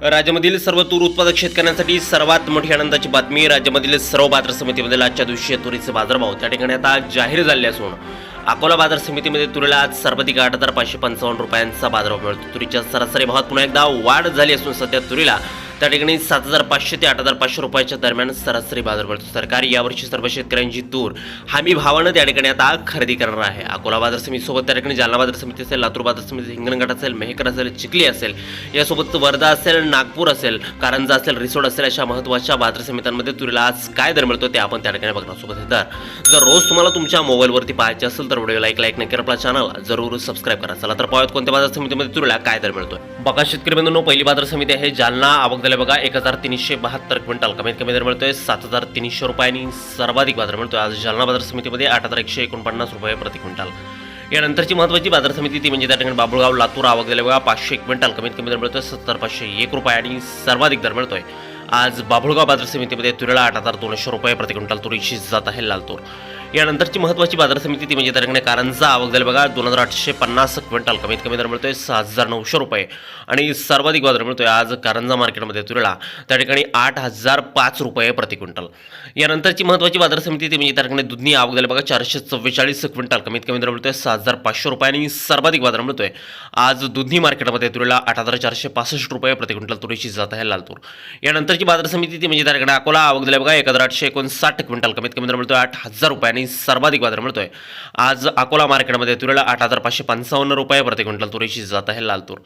राज्यामधील सर्व तूर उत्पादक शेतकऱ्यांसाठी सर्वात मोठी आनंदाची बातमी. राज्यामधील सर्व बाजार समितीमध्ये आजच्या दिवशी तुरीचे बाजारभाव त्या ठिकाणी आता जाहीर झाले असून अकोला बाजार समितीमध्ये तुरीला आज सर्वाधिक 8,555 रुपयांचा बाजारभाव मिळतो. तुरीच्या सरासरी भावात पुन्हा एकदा वाढ झाली असून सध्या तुरीला त्या ठिकाणी 7,500 ते 8,500 रुपयाच्या दरम्यान सरासरी बाजार मिळतो. सरकार यावर्षी सर्व शेतकऱ्यांची तूर हमी भावानं त्या ठिकाणी आता खरेदी करणार आहे. अकोला बाजार समितीसोबत त्या ठिकाणी जालना बाजार समिती असेल, लातूर बाजार समिती, हिंगणघाट असेल, मेहकर असेल, चिखली असेल, यासोबत वर्धा असेल, नागपूर असेल, कारंजा असेल, रिसोड असेल, अशा महत्त्वाच्या बाजार समित्यांमध्ये तुरीला आज काय दर मिळतो ते आपण त्या ठिकाणी बघणार. सोबत दर जर रोज तुम्हाला तुमच्या मोबाईलवरती पाहायचे असेल तर व्हिडिओ लाईक नक्की आपला चॅनल जरूर सबस्क्राईब करा. चला तर पाहूयात कोणत्या बाजार समितीमध्ये तुरीला काय दर मिळतोय. बघा शेतकरी बंधूंनो, पहिली बाजार समिती आहे जालना. आवक झाले बघा 1,372 क्विंटल. कमीत कमी दर मिळतोय 7,300 रुपयांनी. सर्वाधिक बाजार मिळतोय आज जालना बाजार समितीमध्ये 8,149 रुपये प्रति क्विंटल. यानंतरची महत्त्वाची बाजार समिती ती म्हणजे त्या ठिकाणी बाबुळगाव लातूर. आवक झाले बघा 500 क्विंटल. कमीत कमी दर मिळतोय 7,501 रुपये आणि सर्वाधिक दर मिळतोय आज बाबुळगाव बाजार समितीमध्ये तुरीला 8,200 रुपये प्रति क्विंटल तुरीची जात आहे लाल तूर. यानंतरची महत्त्वाची बाजार समिती ती म्हणजे त्या ठिकाणी कारंजा. आवक झाली बघा 2,850 क्विंटल. कमीत कमी दर मिळतोय 6,900 रुपये आणि सर्वाधिक बाजार मिळतोय आज कारंजा मार्केटमध्ये तुरीला त्या ठिकाणी 8,005 रुपये प्रति क्विंटल. यानंतरची महत्त्वाची बाजार समिती ती म्हणजे त्या ठिकाणी दुधनी. आवक झाली बघा 444 क्विंटल. कमीत कमी दर मिळतोय 6,500 रुपये आणि सर्वाधिक बाजार मिळतोय आज दुधनी मार्केटमध्ये तुरीला 8,465 रुपये प्रति क्विंटल तुरीची जात आहे लाल तूर. यानंतरची बाजार समिती ती म्हणजे त्या ठिकाणी अकोला. आवक झाली बघा 1,859 क्विंटल. कमीत कमी दर मिळतोय 8,000 रुपये आणि सर्वाधिक बाजार मिळतोय आज अकोला मार्केटमध्ये तुरीला 8,555 रुपये प्रति क्विंटल तुरीची जात आहे लाल तूर.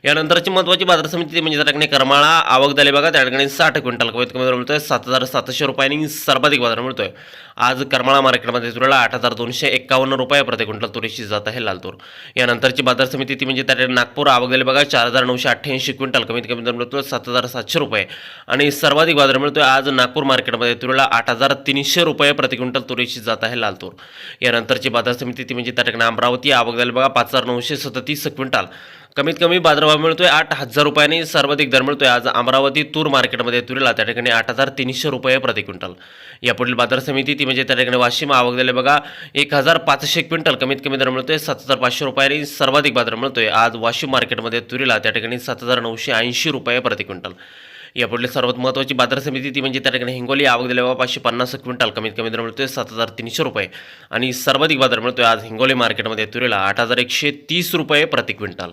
यानंतरची महत्त्वाची बाजार समिती म्हणजे त्या ठिकाणी करमाळा. आवक झाली बघा त्या ठिकाणी 60 क्विंटल. कमीत कमी दर मिळतोय 7,700 रुपये आणि सर्वाधिक बाजार मिळतोय आज करमाळा मार्केटमध्ये तुरीला 8,251 रुपये प्रति क्विंटल तुरीची जात आहे लाल तूर. यानंतरची बाजार समिती ती म्हणजे त्या ठिकाणी नागपूर. आवक झाली बघा 4,988 क्विंटल. कमीत कमी दर मिळतोय 7,700 रुपये आणि सर्वाधिक बाजार मिळतोय आज नागपूर मार्केटमध्ये तुरीला 8,300 रुपये प्रति क्विंटल तुरीची जात आहे लाल तूर. यानंतरची बाजार समिती ती म्हणजे त्या ठिकाणी अमरावती. आवक झाली बघा 5,937 क्विंटल. कमीत कमी बाजारभाव मिळतोय 8,000 रुपयांनी. सर्वाधिक दर मिळतोय आज अमरावती तूर मार्केटमध्ये तुरीला त्या ठिकाणी 8,300 रुपये प्रति क्विंटल. यापुढील बाजार समिती ती म्हणजे त्या ठिकाणी वाशिम. आवक झाली बघा 1,500 क्विंटल. कमीत कमी दर मिळतोय 7,500 रुपयांनी. सर्वाधिक बाजार मिळतोय आज वाशिम मार्केटमध्ये तुरीला त्या ठिकाणी 7,980 रुपये प्रति क्विंटल. यापुढली सर्वात महत्त्वाची बाजार समिती ती म्हणजे त्या ठिकाणी हिंगोली. आवक झाली बघा 550 क्विंटल. कमीत कमी दर मिळतोय 7,300 रुपये आणि सर्वाधिक बाजार मिळतोय आज हिंगोली मार्केटमध्ये तुरीला 8,130 रुपये प्रति क्विंटल.